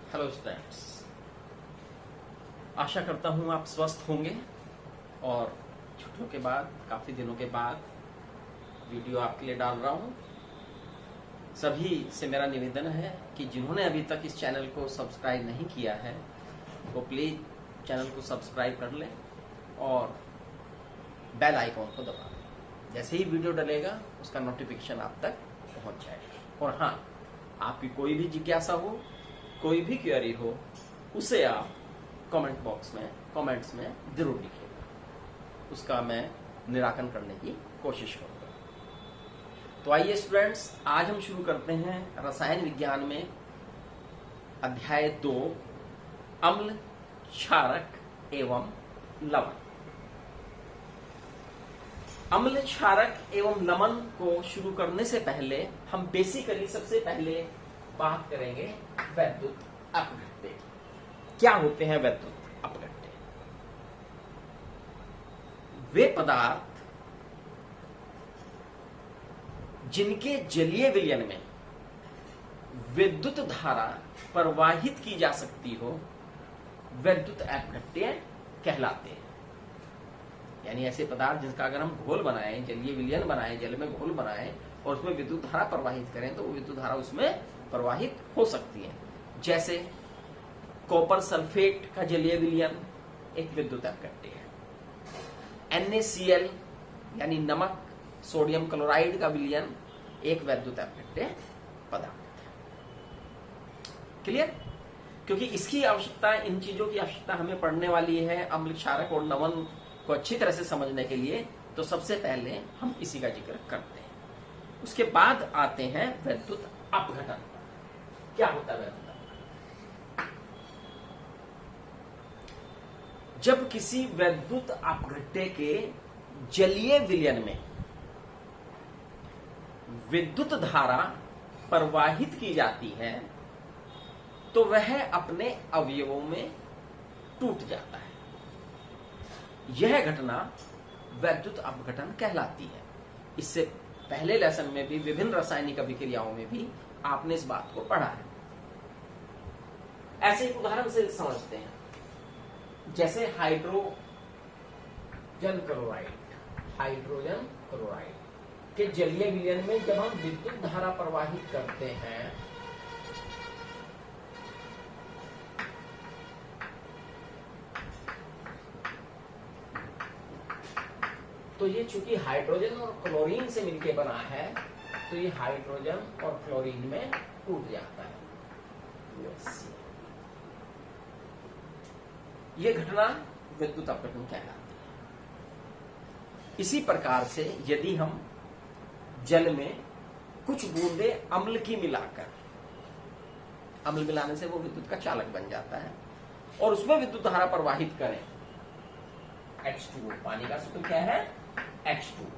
Hello students, आशा करता हूँ आप स्वस्थ होंगे और छुट्टियों के बाद काफ़ी दिनों के बाद वीडियो आपके लिए डाल रहा हूँ। सभी से मेरा निवेदन है कि जिन्होंने अभी तक इस चैनल को सब्सक्राइब नहीं किया है वो प्लीज़ चैनल को सब्सक्राइब कर लें और बेल आइकॉन को दबा दें। जैसे ही वीडियो डलेगा उसका नोटिफिकेशन आप तक पहुँच जाएगा। और हाँ, आपकी कोई भी जिज्ञासा हो, कोई भी क्वेरी हो, उसे आप कमेंट बॉक्स में कमेंट्स में जरूर लिखिएगा, उसका मैं निराकरण करने की कोशिश करूंगा। तो आइए स्टूडेंट्स, आज हम शुरू करते हैं रसायन विज्ञान में अध्याय 2 अम्ल, क्षारक एवं लवण। अम्ल, क्षारक एवं लवण को शुरू करने से पहले हम बेसिकली सबसे पहले बात करेंगे वैद्युत अपघट्य। क्या होते हैं वैद्युत अपघट्य? वे पदार्थ जिनके जलीय विलयन में विद्युत धारा प्रवाहित की जा सकती हो, वैद्युत अपघट्य कहलाते हैं। यानी ऐसे पदार्थ जिनका अगर हम घोल बनाएं, जलीय विलयन बनाएं, जल में घोल बनाएं और उसमें विद्युत धारा प्रवाहित करें तो वो विद्युत धारा उसमें प्रवाहित हो सकती है। जैसे कॉपर सल्फेट का जलीय विलयन एक विद्युत अपघट्य है। NaCl यानी नमक, सोडियम क्लोराइड का विलयन एक वैद्युत अपघट्य पदार्थ है। क्लियर? क्योंकि इसकी आवश्यकता, इन चीजों की आवश्यकता हमें पड़ने वाली है अम्ल, क्षारक और लवण को अच्छी तरह से समझने के लिए। तो सबसे पहले हम इसी का जिक्र करते हैं, उसके बाद आते हैं वैद्युत अपघटन। क्या होता है वैद्युत अपघटन? जब किसी वैद्युत अपघट्य के जलीय विलयन में विद्युत धारा प्रवाहित की जाती है तो वह अपने अवयवों में टूट जाता है। यह घटना वैद्युत अपघटन कहलाती है। इससे पहले लेसन में भी, विभिन्न रासायनिक अभिक्रियाओं में भी आपने इस बात को पढ़ा है। ऐसे एक उदाहरण से समझते हैं, जैसे हाइड्रोजन क्लोराइड के जलीय विलयन में जब हम विद्युत धारा प्रवाहित करते हैं तो ये चूंकि हाइड्रोजन और क्लोरीन से मिलकर बना है तो ये हाइड्रोजन और क्लोरीन में टूट जाता है। ये घटना विद्युत अपघटन कहलाती है। इसी प्रकार से यदि हम जल में कुछ बूंदे अम्ल की मिलाकर, अम्ल मिलाने से वो विद्युत का चालक बन जाता है, और उसमें विद्युत धारा प्रवाहित करें, H2O, पानी का सूत्र क्या है? H2O,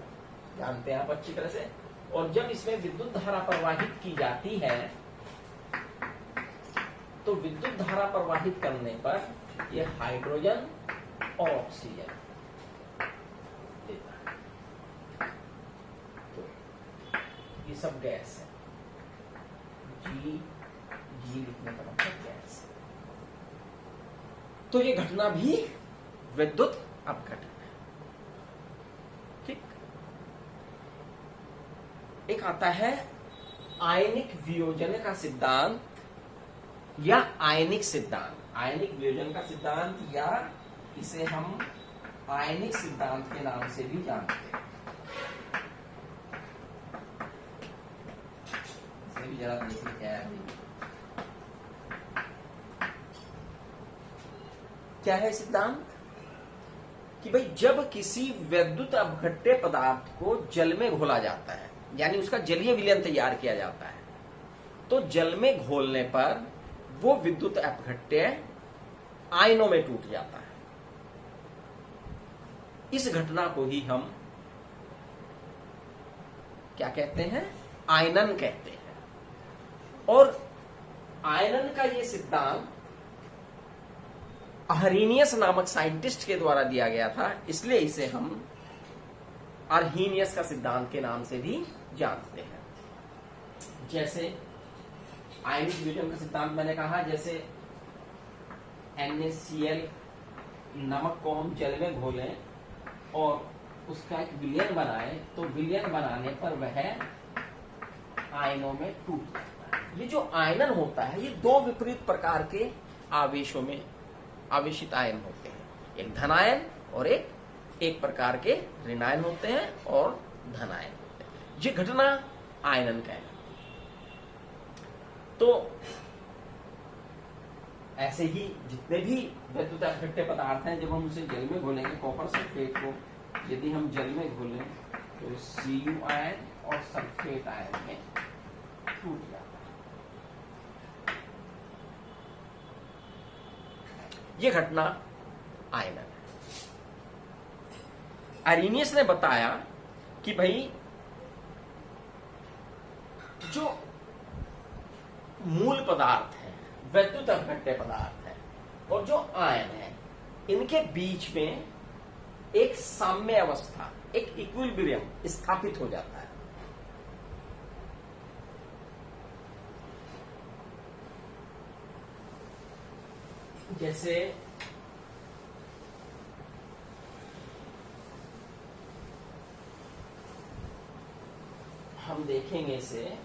जानते हैं आप अच्छी तरह से। और जब इसमें विद्युत धारा प्रवाहित की जाती है तो विद्युत धारा प्रवाहित करने पर ये हाइड्रोजन और ऑक्सीजन देता है। तो ये सब गैस है, जी लिखने का मतलब गैस। तो ये घटना भी विद्युत अपघटन है। ठीक। एक आता है आयनिक वियोजन का सिद्धांत या आयनिक सिद्धांत। आयनिक वियोजन का सिद्धांत, या इसे हम आयनिक सिद्धांत के नाम से भी जानते हैं। इसे भी जरा देखिए क्या है सिद्धांत? कि भाई जब किसी वैद्युत अपघट्य पदार्थ को जल में घोला जाता है, यानी उसका जलीय विलयन तैयार किया जाता है, तो जल में घोलने पर वो विद्युत अपघट्य आयनों में टूट जाता है। इस घटना को ही हम क्या कहते हैं? आयनन कहते हैं। और आयनन का ये सिद्धांत अर्हीनियस नामक साइंटिस्ट के द्वारा दिया गया था, इसलिए इसे हम अर्हीनियस का सिद्धांत के नाम से भी जानते हैं। जैसे आयनिक वियोजन का सिद्धांत मैंने कहा, जैसे NaCl नमक को हम जल में घोलें और उसका एक विलयन बनाए, तो विलयन बनाने पर वह आयनों में टूट जाता है। ये जो आयनन होता है ये दो विपरीत प्रकार के आवेशों में आवेशित आयन होते हैं, एक धनायन और एक प्रकार के ऋणायन होते हैं और धनायन होते हैं। ये घटना आयनन कहलाती है। तो ऐसे ही जितने भी वैद्युत अपघट्य पदार्थ हैं, जब हम उसे जल में घोलेंगे, कॉपर सल्फेट को यदि हम जल में घोलें तो Cu आयन और सल्फेट आयन में टूट जाता है। यह घटना आयनन है। आर्रेनियस ने बताया कि भाई जो मूल पदार्थ है, वैद्युत अपघट्य पदार्थ है और जो आयन है, इनके बीच में एक साम्य अवस्था, एक इक्विलिब्रियम स्थापित हो जाता है। जैसे हम देखेंगे इसे,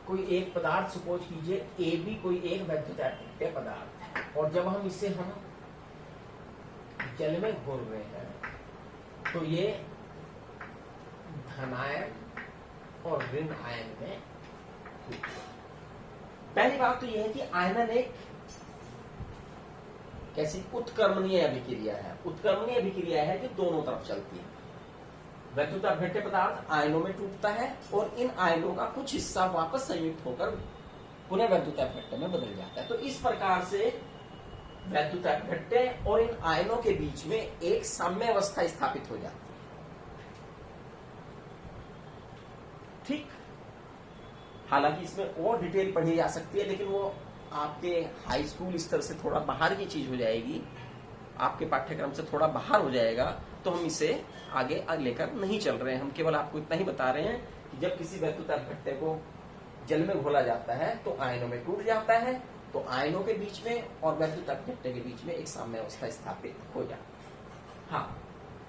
कोई एक पदार्थ सपोज कीजिए ए भी कोई एक वैद्युत अपघट्य पदार्थ है, और जब हम इसे जल में घोल रहे हैं तो ये धनायन और ऋण आयन में। पहली बात तो यह है कि आयनन एक कैसी उत्क्रमणीय अभिक्रिया है। उत्क्रमणीय अभिक्रिया है कि दोनों तरफ चलती है। वैद्युत अपघट्य पदार्थ आयनों में टूटता है और इन आयनों का कुछ हिस्सा वापस संयुक्त होकर पुनः वैद्युत अपघट्य में बदल जाता है। तो इस प्रकार से वैद्युत अपघट्य और इन आयनों के बीच में एक साम्य अवस्था स्थापित हो जाती है। ठीक, हालांकि इसमें और डिटेल पढ़ी जा सकती है, लेकिन वो आपके हाई स्कूल स्तर से थोड़ा बाहर की चीज हो जाएगी, आपके पाठ्यक्रम से थोड़ा बाहर हो जाएगा, तो हम इसे आगे लेकर नहीं चल रहे हैं। हम केवल आपको इतना ही बता रहे हैं कि जब किसी वैद्युत अपघट्य को जल में घोला जाता है तो आयनों में टूट जाता है, तो आयनों के बीच में और वैद्युत अपघट्य के बीच में एक साम्य अवस्था स्थापित हो जाती है। हाँ,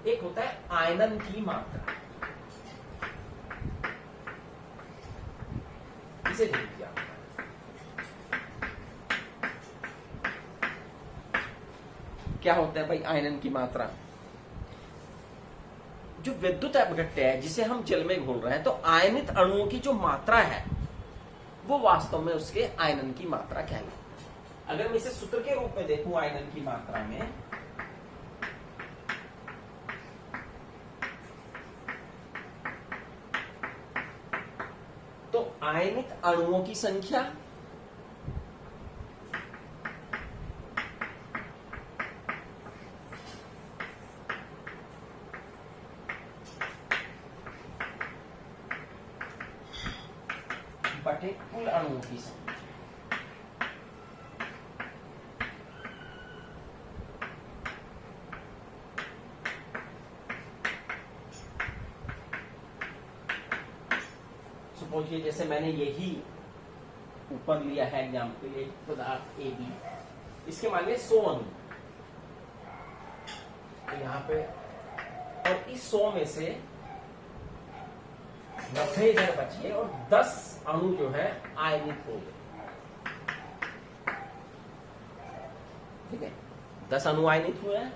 एक होता है आयनन की मात्रा, इसे देखिए आप। क्या होता है भाई आयनन की मात्रा? जो विद्युत अपघट्य है जिसे हम जल में घोल रहे हैं, तो आयनित अणुओं की जो मात्रा है वो वास्तव में उसके आयनन की मात्रा कहलाती है। अगर मैं इसे सूत्र के रूप में देखूं आयनन की मात्रा में, तो आयनित अणुओं की संख्या बटे कुल अणुओं की संख्या। सपोज ये जैसे मैंने यही ऊपर लिया है एग्जाम्पल, एक पदार्थ ए बी, इसके मान लिया 100 अणु तो यहां पे, और इस 100 में से 90 इधर बचिए और 10 अणु जो है आयनित हो गए। ठीक है, 10 अणु आयनित हुए हैं,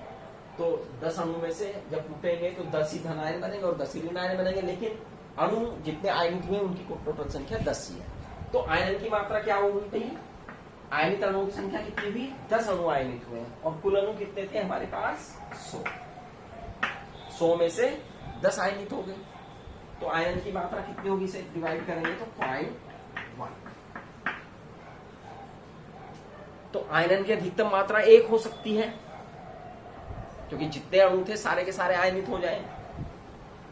तो 10 अणु में से जब टूटेंगे तो 10 ही धनायन बनेंगे और 10 ही ऋणायन बनेंगे, लेकिन अणु जितने आयनित हुए उनकी टोटल संख्या 10 ही है। तो आयनन की मात्रा क्या होगी? आयनित अणुओं की संख्या कितनी हुई? 10 अणु आयनित हुए हैं, और कुल अणु कितने थे हमारे पास? 100। 100 में से 10 आयनित हो गए, तो आयन की मात्रा कितनी होगी? इसे डिवाइड करेंगे तो 0.1। तो आयनन की अधिकतम मात्रा 1 हो सकती है, क्योंकि जितने अणु थे सारे के सारे आयनित हो जाए,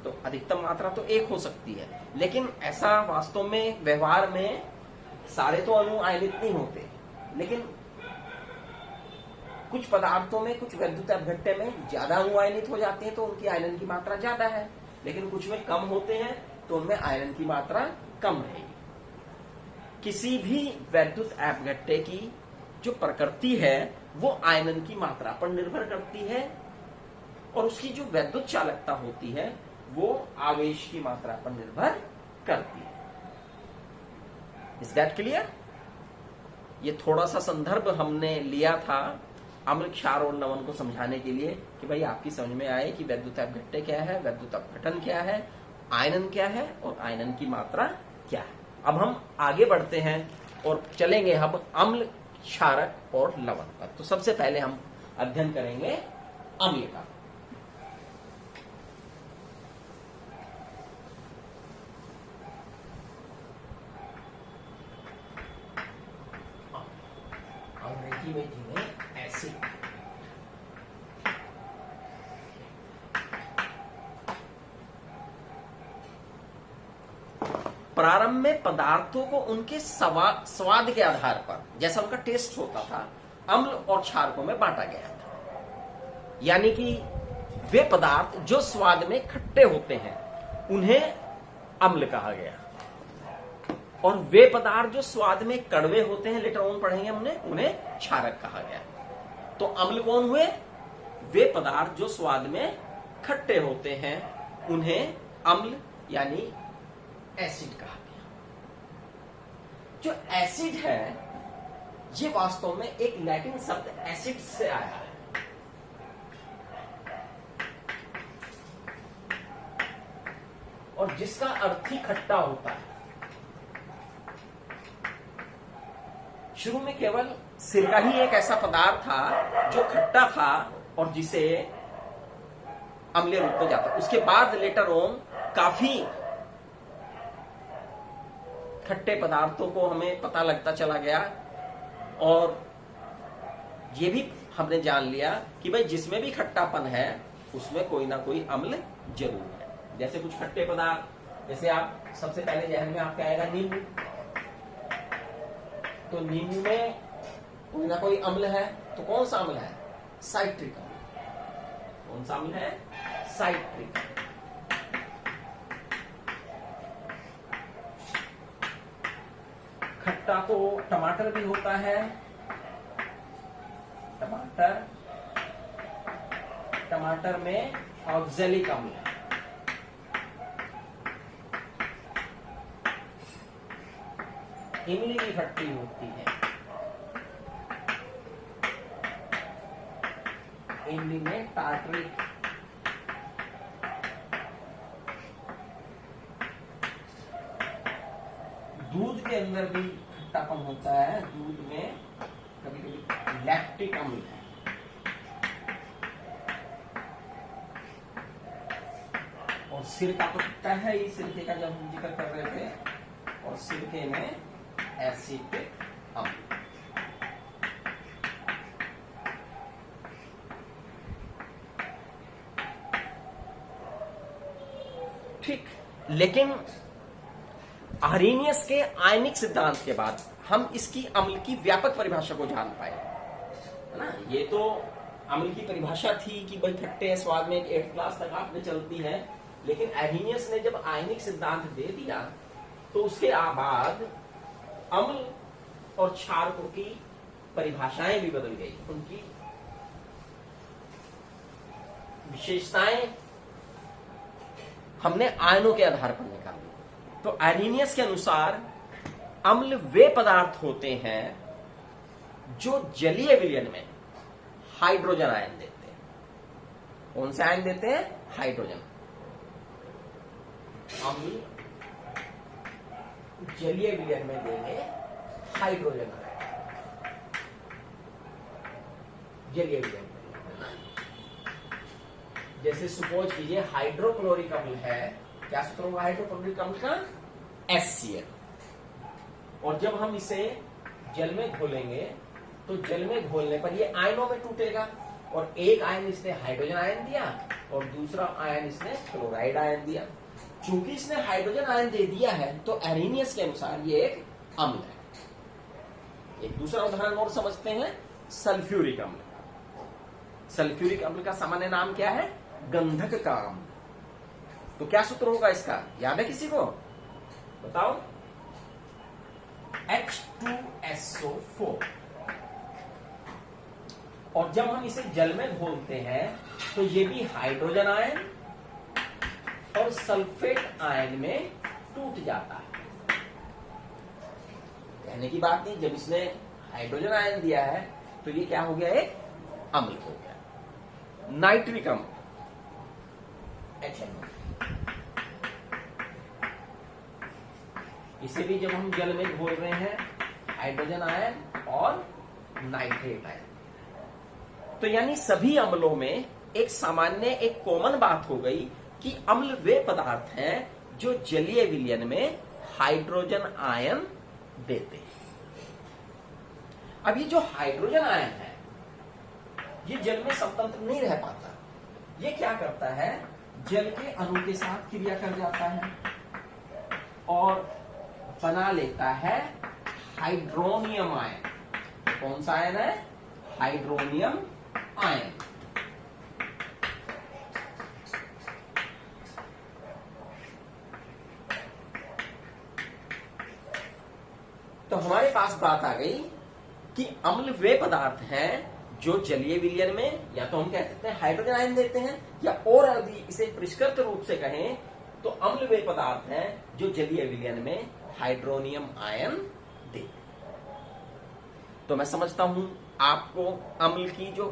तो अधिकतम मात्रा तो 1 हो सकती है। लेकिन ऐसा वास्तव में व्यवहार में सारे तो अणु आयनित नहीं होते, लेकिन कुछ पदार्थों में, कुछ वैद्युत अपघट्य में ज्यादा अणु आयनित हो जाते हैं तो उनकी आयनन की मात्रा ज्यादा है, लेकिन कुछ में कम होते हैं तो उनमें आयरन की मात्रा कम रहेगी। किसी भी वैद्युत अपघट्य की जो प्रकृति है वो आयनन की मात्रा पर निर्भर करती है और उसकी जो वैद्युत चालकता होती है वो आवेश की मात्रा पर निर्भर करती है। Is that clear? ये थोड़ा सा संदर्भ हमने लिया था अम्ल, क्षार और लवण को समझाने के लिए कि भाई आपकी समझ में आए कि वैद्युत अपघट्य क्या है, वैद्युत अपघटन क्या है, आयनन क्या है और आयनन की मात्रा क्या है। अब हम आगे बढ़ते हैं और चलेंगे अब अम्ल, क्षारक और लवण पर। तो सबसे पहले हम अध्ययन करेंगे अम्ल का। अंग्रेजी में जिन्हें एसिड, प्रारंभ में पदार्थों को उनके स्वाद के आधार पर, जैसा उनका टेस्ट होता था, अम्ल और क्षारकों में बांटा गया था। यानी कि वे पदार्थ जो स्वाद में खट्टे होते हैं उन्हें अम्ल कहा गया और वे पदार्थ जो स्वाद में कड़वे होते हैं, लेटर ऑन पढ़ेंगे हमने, उन्हें क्षारक कहा गया। तो अम्ल कौन हुए? वे पदार्थ जो स्वाद में खट्टे होते हैं उन्हें अम्ल यानी एसिड कहा गया। जो एसिड है ये वास्तव में एक लैटिन शब्द एसिड से आया है। और जिसका अर्थ ही खट्टा होता है। शुरू में केवल सिरका ही एक ऐसा पदार्थ था जो खट्टा था और जिसे अम्लीय रूप में जाता। उसके बाद लेटर ऑन काफी खट्टे पदार्थों को हमें पता लगता चला गया और ये भी हमने जान लिया कि भाई जिसमें भी खट्टापन है उसमें कोई ना कोई अम्ल जरूर है। जैसे कुछ खट्टे पदार्थ, जैसे आप सबसे पहले जहन में आपका आएगा नींबू, तो नींबू में कोई ना कोई अम्ल है। तो कौन सा अम्ल है? साइट्रिक अम्ल। कौन सा अम्ल है? साइट्रिक। खट्टा तो टमाटर भी होता है। टमाटर में ऑक्जेलिक अम्ल है। इमली भी खट्टी होती है। इमली में टार्टरिक, दूध के अंदर भी खट्टापन होता है। दूध में कभी कभी लैक्टिक अम्ल है। और सिरका तो खट्टा है ही, सिरके का जब हम जिक्र कर रहे थे, और सिरके में एसिटिक अम्ल। ठीक, लेकिन आर्हेनियस के आयनिक सिद्धांत के बाद हम इसकी अम्ल की व्यापक परिभाषा को जान पाए, है ना। ये तो अम्ल की परिभाषा थी कि भाई खट्टे स्वाद में 8th क्लास तक आपने चलती है, लेकिन आर्हेनियस ने जब आयनिक सिद्धांत दे दिया तो उसके बाद अम्ल और क्षारकों की परिभाषाएं भी बदल गई, उनकी विशेषताएं हमने आयनों के आधार पर निकाली। तो आर्हेनियस के अनुसार अम्ल वे पदार्थ होते हैं जो जलीय विलयन में हाइड्रोजन आयन देते हैं। कौन से आयन देते हैं? हाइड्रोजन। अम्ल जलीय विलयन में देंगे हाइड्रोजन आयन, जलीय विलयन में। जैसे सपोज कीजिए हाइड्रोक्लोरिक अम्ल है, क्या सूत्र होगा हाइड्रोक्लोरिक अम्ल का? HCl। और जब हम इसे जल में घोलेंगे तो जल में घोलने पर ये आयनों में टूटेगा, और एक आयन इसने हाइड्रोजन आयन दिया और दूसरा आयन इसने क्लोराइड आयन दिया। चूंकि इसने हाइड्रोजन आयन दे दिया है तो आर्हेनियस के अनुसार ये एक अम्ल है। एक दूसरा उदाहरण और समझते हैं, सल्फ्यूरिक अम्ल। सल्फ्यूरिक अम्ल का सामान्य नाम क्या है? गंधक का अम्ल। तो क्या सूत्र होगा इसका, याद है किसी को? बताओ। H2SO4। और जब हम इसे जल में घोलते हैं तो ये भी हाइड्रोजन आयन और सल्फेट आयन में टूट जाता है। कहने की बात नहीं, जब इसने हाइड्रोजन आयन दिया है तो ये क्या हो गया, एक अम्ल हो गया, नाइट्रिक अम्ल HNO। इसे भी जब हम जल में घोल रहे हैं, हाइड्रोजन आयन और नाइट्रेट आयन। तो यानी सभी अम्लों में एक सामान्य, एक कॉमन बात हो गई कि अम्ल वे पदार्थ हैं जो जलीय विलयन में हाइड्रोजन आयन देते हैं। अब ये जो हाइड्रोजन आयन है ये जल में स्वतंत्र नहीं रह पाता। ये क्या करता है, जल के अणु के साथ क्रिया कर जाता है और बना लेता है हाइड्रोनियम आयन। कौन सा आयन है, हाइड्रोनियम आयन। तो हमारे पास बात आ गई कि अम्ल वे पदार्थ हैं जो जलीय विलयन में, या तो हम कह सकते हैं हाइड्रोजन आयन देते हैं, या और यदि इसे परिष्कृत रूप से कहें तो अम्ल वे पदार्थ हैं जो जलीय विलयन में हाइड्रोनियम आयन देते हैं। तो मैं समझता हूं आपको अम्ल की जो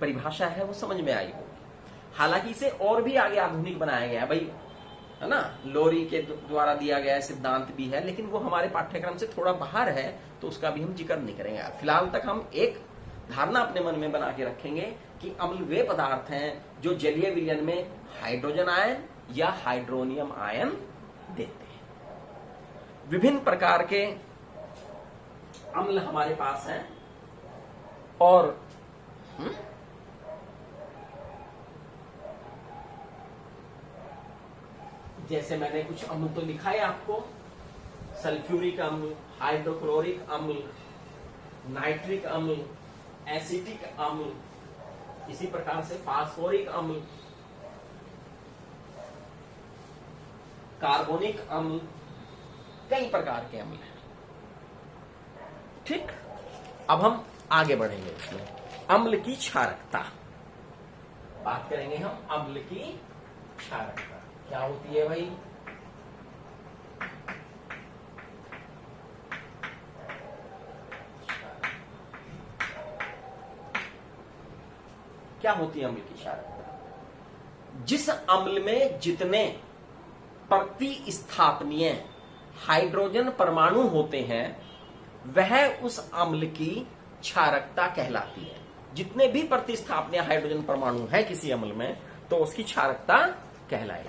परिभाषा है वो समझ में आई होगी। हालांकि इसे और भी आगे आधुनिक बनाया गया है भाई, है ना, लोरी के द्वारा दिया गया सिद्धांत भी है, लेकिन वो हमारे पाठ्यक्रम से थोड़ा बाहर है तो उसका भी हम जिक्र नहीं करेंगे। फिलहाल तक हम एक धारणा अपने मन में बना के रखेंगे कि अम्ल वे पदार्थ हैं जो जलीय विलयन में हाइड्रोजन आयन या हाइड्रोनियम आयन देते हैं। विभिन्न प्रकार के अम्ल हमारे पास हैं और जैसे मैंने कुछ अम्ल तो लिखा है आपको, सल्फ्यूरिक अम्ल, हाइड्रोक्लोरिक अम्ल, नाइट्रिक अम्ल, एसिटिक अम्ल, इसी प्रकार से फास्फोरिक अम्ल, कार्बोनिक अम्ल, कई प्रकार के अम्ल हैं। ठीक, अब हम आगे बढ़ेंगे इसमें। अम्ल की क्षारकता बात करेंगे हम। अम्ल की क्षारकता क्या होती है भाई, क्या होती है अम्ल की क्षारकता? जिस अम्ल में जितने प्रतिस्थापनीय हाइड्रोजन परमाणु होते हैं वह उस अम्ल की क्षारकता कहलाती है। जितने भी प्रतिस्थापनीय हाइड्रोजन परमाणु है किसी अम्ल में तो उसकी क्षारकता कहलाएगी।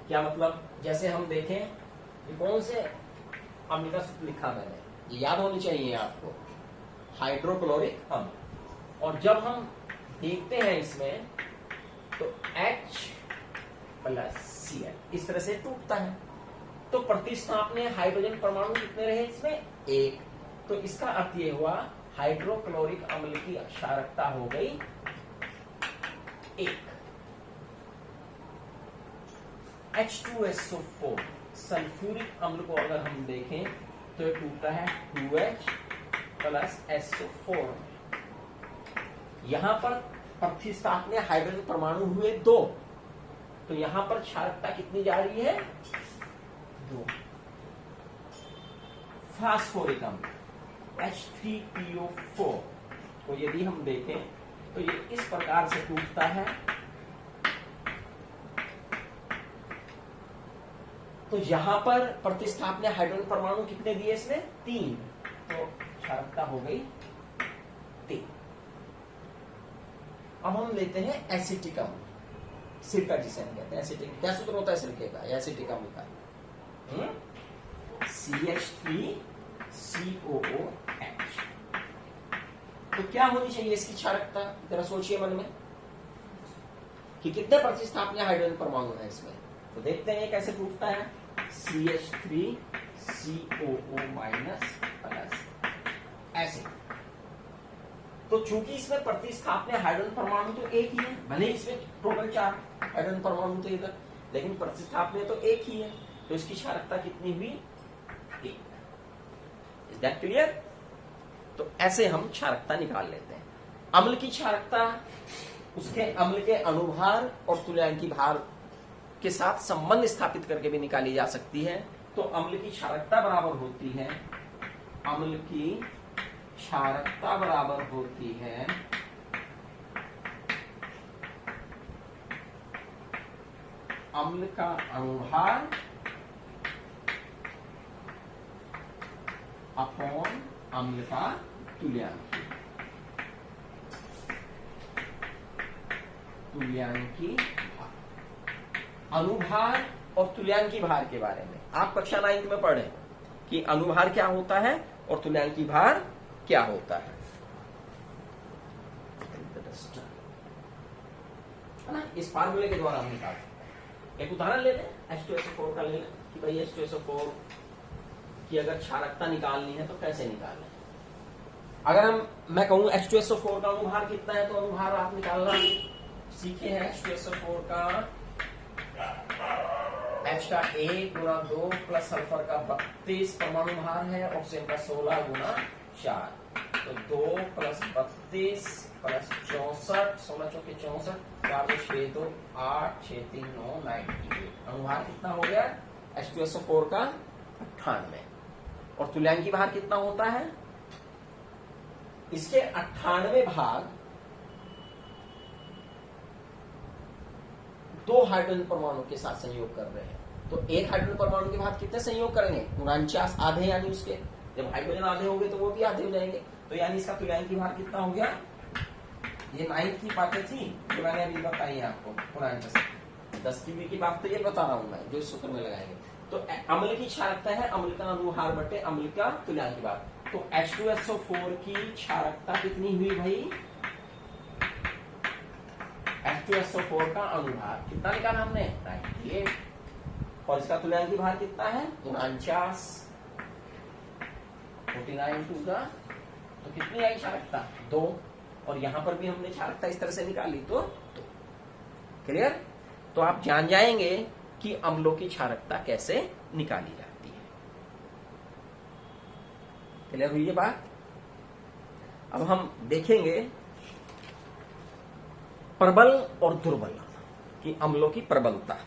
क्या मतलब, जैसे हम देखें ये कौन से अम्ल का सूत्र लिखा मैंने, ये याद होनी चाहिए आपको, हाइड्रोक्लोरिक अम्ल। और जब हम देखते हैं इसमें तो H + Cl इस तरह से टूटता है। तो प्रतिस्थापनीय हाइड्रोजन परमाणु कितने रहे इसमें, एक। तो इसका अर्थ ये हुआ हाइड्रोक्लोरिक अम्ल की क्षारकता हो गई 1। H2SO4 सल्फ्यूरिक अम्ल को अगर हम देखें तो ये टूटता है 2H + SO4। यहां पर प्रतिस्थापनीय हाइड्रोजन परमाणु हुए 2, तो यहां पर क्षारकता कितनी जा रही है, 2। फास्फोरिक अम्ल H3PO4 को यदि हम देखें तो ये इस प्रकार से टूटता है। तो यहां पर प्रतिस्थापनीय हाइड्रोजन परमाणु कितने दिए इसने, 3, तो क्षारकता हो गई 3। अब हम लेते हैं एसिटिक अम्ल, सिरका जिसे हम कहते हैं एसिटिक। क्या सूत्र होता है सिरके का या एसिटिक अम्ल का, CH3COOH। तो क्या होनी चाहिए इसकी क्षारकता, जरा सोचिए मन में कि कितने प्रतिस्थापनीय हाइड्रोजन परमाणु है इसमें। तो देखते हैं कैसे टूटता है, CH3COO- ऐसे। तो चूंकि इसमें प्रतिस्थापनीय हाइड्रोजन परमाणु तो एक ही है, भले ही इसमें टोटल 4 हाइड्रोजन परमाणु थे इधर, लेकिन प्रतिस्थापनीय तो एक ही है, तो इसकी क्षारकता कितनी हुई, 1। Is that clear? तो ऐसे हम क्षारकता निकाल लेते हैं। अम्ल की क्षारकता उसके अम्ल के अणुभार और तुल्यांकी भार के साथ संबंध स्थापित करके भी निकाली जा सकती है। तो अम्ल की क्षारकता बराबर होती है, अम्ल की क्षारकता बराबर होती है अम्ल का अणुभार अपॉन अम्ल का तुल्यांकी भार। अणुभार और तुल्यांकी भार के बारे में आप कक्षा 9 में पढ़े कि अणुभार क्या होता है और तुल्यांकी भार क्या होता है ना। इस फार्मूले के द्वारा हम निकाल सकते हैं। एक उदाहरण ले लें, H2SO4 का ले लें कि भाई H2SO4 की अगर क्षारकता निकालनी है तो कैसे निकालें। अगर मैं कहूं H2SO4 का अणुभार कितना है, तो अणुभार आप निकालना सीखे हैं। H2SO4 का H का 1 गुना 2 प्लस सल्फर का 32 परमाणु भार है, ऑक्सीजन का 16 गुना 4, तो 2 प्लस 32 प्लस 64, 16 चौके 64, 4 2 6 2 8 6 3 9 98। अणुभार कितना हो गया H2SO4 का 98। और तुल्यांकी भार कितना होता है, इसके 98 भाग 2 हाइड्रोजन परमाणु के साथ संयोग कर रहे हैं। तो एक हाइड्रोजन परमाणु के बाद कितने संयोग करेंगे, 49 आधे, यानी उसके जब हाइड्रोजन आधे होंगे तो वो भी आधे हो जाएंगे। तो यानी इसका तुल्यांकी भार कितना हो गया। ये 9 की बातें थी जो मैंने अभी बताई है आपको, 10 की बात तो ये बता रहा हूं मैं, जो इस सूत्र में लगाएंगे। तो अम्ल की क्षारकता है अम्ल का अणुभार बटे अम्ल का तुल्यांकी भार। तो H2SO4 की क्षारकता कितनी हुई भाई, H2SO4 का अणुभार कितना निकाला हमने 98, और इसका तुल्यांकी भार कितना है 49, 49 टू का, तो कितनी आई क्षारकता 2, और यहां पर भी हमने क्षारकता इस तरह से निकाली। तो क्लियर? तो आप जान जाएंगे कि अम्लों की क्षारकता कैसे निकाली जाती है। क्लियर हुई ये बात? अब हम देखेंगे प्रबल और दुर्बल की अम्लों की प्रबलता।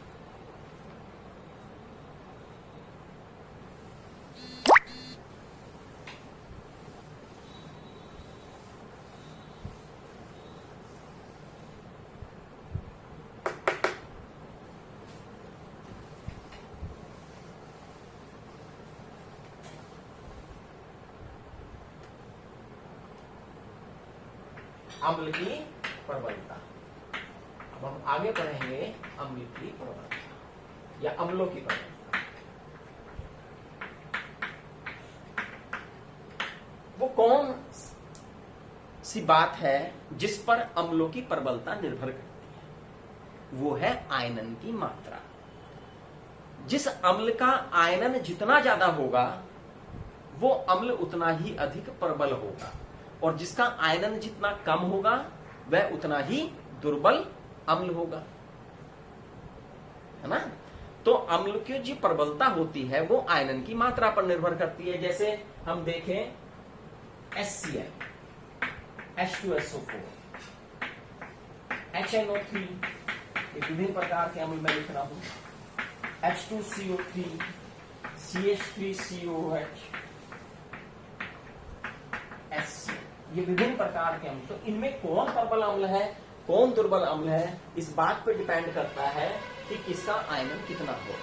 अम्ल की प्रबलता। अब हम आगे पढ़ेंगे अम्ल की प्रबलता या अम्लों की प्रबलता। वो कौन सी बात है जिस पर अम्लों की प्रबलता निर्भर करती है, वो है आयनन की मात्रा। जिस अम्ल का आयनन जितना ज्यादा होगा वो अम्ल उतना ही अधिक प्रबल होगा, और जिसका आयनन जितना कम होगा वह उतना ही दुर्बल अम्ल होगा, है ना। तो अम्ल की जो प्रबलता होती है वो आयनन की मात्रा पर निर्भर करती है। जैसे हम देखें HCl, H2SO4, HNO3, विभिन्न प्रकार के अम्ल मैं लिख रहा हूं, H2CO3, CH3COH, HCl, ये विभिन्न प्रकार के अम्ल। तो इनमें कौन प्रबल अम्ल है कौन दुर्बल अम्ल है, इस बात पर डिपेंड करता है कि किसका आयनन कितना हो।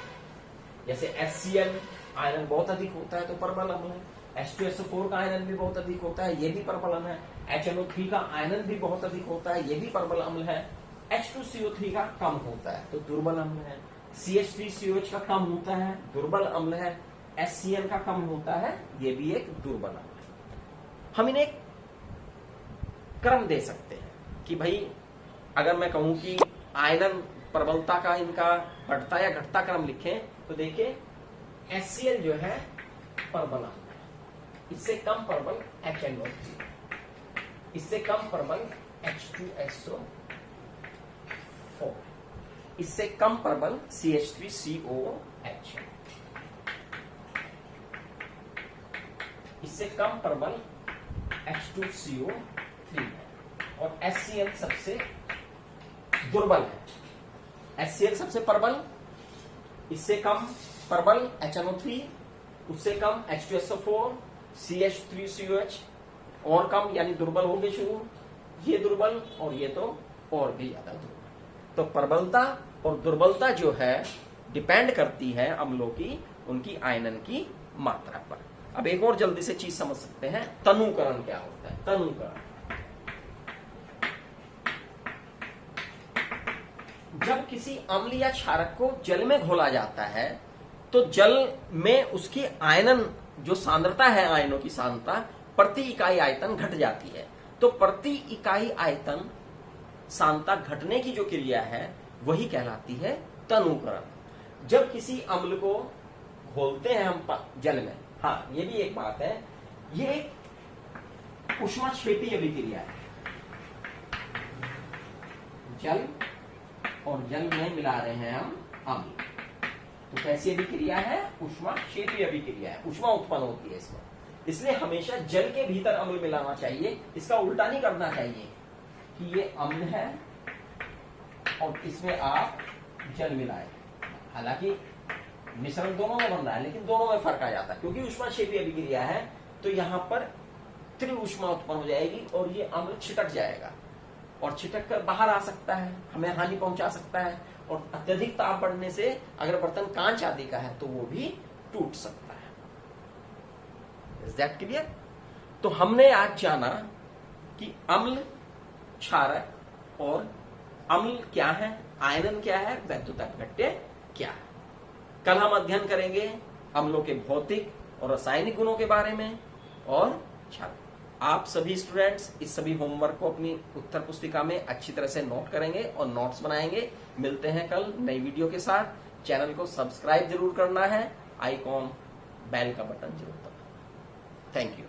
जैसे HCl आयरन बहुत अधिक होता है तो प्रबल अम्ल है, H2SO4 का आयरन भी बहुत अधिक होता है, ये भी प्रबल अम्ल है, HNO3 का आयरन भी बहुत अधिक होता है, ये भी प्रबल अम्ल है, H2CO3 का कम होता है तो दुर्बल अम्ल है, CH3COH का कम होता है दुर्बल अम्ल है, HCl का कम होता है, ये भी एक दुर्बल अम्ल है। हम इन्हें क्रम दे सकते हैं कि भाई अगर मैं कहूं कि आयनन प्रबलता का इनका बढ़ता या घटता क्रम लिखें तो देखिए HCl जो है प्रबल अम्ल है, इससे कम प्रबल HNO3, इससे कम प्रबल H2SO4, इससे कम प्रबल CH3COH। इससे कम प्रबल H2CO3 है और HCl सबसे दुर्बल है। HCl सबसे प्रबल, इससे कम प्रबल HNO3, उससे कम H2SO4, CH3COH और कम, यानी दुर्बल हो गए शुरू, ये दुर्बल और ये तो और भी ज्यादा दुर्बल। तो प्रबलता और दुर्बलता जो है डिपेंड करती है अम्लों की उनकी आयनन की मात्रा पर। अब एक और जल्दी से चीज समझ सकते हैं, तनुकरण क्या होता है। तनुकरण, जब किसी अम्ल या क्षारक को जल में घोला जाता है तो जल में उसकी आयनन जो सांद्रता है, आयनों की सांद्रता प्रति इकाई आयतन घट जाती है। तो प्रति इकाई आयतन सांद्रता घटने की जो क्रिया है वही कहलाती है तनुकरण। जब किसी अम्ल को घोलते हैं हम जल में, हाँ ये भी एक बात है, ये एक ऊष्माक्षेपीय अभिक्रिया है। जल और जल में मिला रहे हैं हम अम्ल, तो कैसी अभिक्रिया है? ऊष्माक्षेपीय अभिक्रिया है, ऊष्मा उत्पन्न होती है इसमें। इसलिए हमेशा जल के भीतर अम्ल मिलाना चाहिए, इसका उल्टा नहीं करना चाहिए कि ये अम्ल है और इसमें आप जल मिलाए। हालांकि मिश्रण दोनों में बन रहा है लेकिन दोनों में फर्क आ जाता है, क्योंकि ऊष्माक्षेपीय अभिक्रिया है तो यहां पर तीव्र ऊष्मा उत्पन्न हो जाएगी और ये अम्ल छिटक जाएगा और छिटक कर बाहर आ सकता है, हमें हानि पहुंचा सकता है। और अत्यधिक ताप बढ़ने से अगर बर्तन कांच आदि का है तो वो भी टूट सकता है। Is that clear? तो हमने आज जाना कि अम्ल, क्षारक और अम्ल क्या है, आयनन क्या है, वैद्युत अपघट्य क्या है। कल हम अध्ययन करेंगे अम्लों के भौतिक और रासायनिक गुणों के बारे में और क्षारक। आप सभी स्टूडेंट्स इस सभी होमवर्क को अपनी उत्तर पुस्तिका में अच्छी तरह से नोट करेंगे और नोट्स बनाएंगे। मिलते हैं कल नई वीडियो के साथ। चैनल को सब्सक्राइब जरूर करना है, आइकॉन बेल का बटन जरूर दबाना। Thank you.